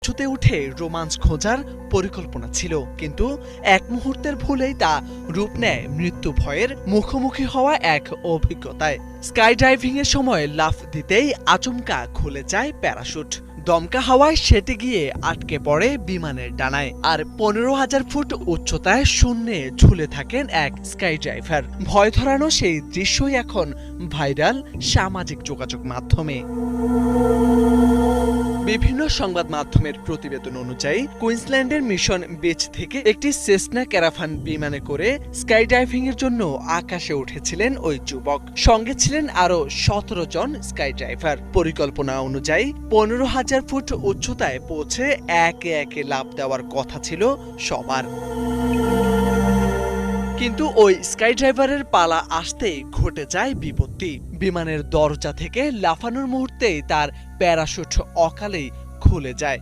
উঁচুতে উঠে রোমাঞ্চ খোঁজার পরিকল্পনা ছিল, কিন্তু এক মুহূর্তের ভুলেই তা রূপ নেয় মৃত্যু ভয়ের মুখোমুখি হওয়া এক অভিজ্ঞতায়। স্কাই ডাইভিং এর সময় লাফ দিতেই আচমকা খুলে যায় প্যারাশুট। দমকা হাওয়ায় সেটে গিয়ে আটকে পড়ে বিমানের ডানায়, আর 15,000 ফুট উচ্চতায় শূন্যে ঝুলে থাকেন এক স্কাই ড্রাইভার। ভয় ধরানো সেই দৃশ্যই এখন ভাইরাল সামাজিক যোগাযোগ মাধ্যমে। বিভিন্ন সংবাদ মাধ্যমের প্রতিবেদন অনুযায়ী কুইন্সল্যান্ডের মিশন বিচ থেকে একটি সেসনা ক্যারাভান বিমানে করে স্কাই ডাইভিং এর জন্য আকাশে উঠেছিলেন ওই যুবক। সঙ্গে ছিলেন আরো 17 জন স্কাই ড্রাইভার। পরিকল্পনা অনুযায়ী 15,000 ফুট উচ্চতায় পৌঁছে একে একে লাফ দেওয়ার কথা ছিল সবার, কিন্তু ওই স্কাই ড্রাইভারের পালা আসতেই ঘটে যায় বিপত্তি। বিমানের দরজা থেকে লাফানোর মুহূর্তেই তার প্যারাশুট অকালেই খুলে যায়।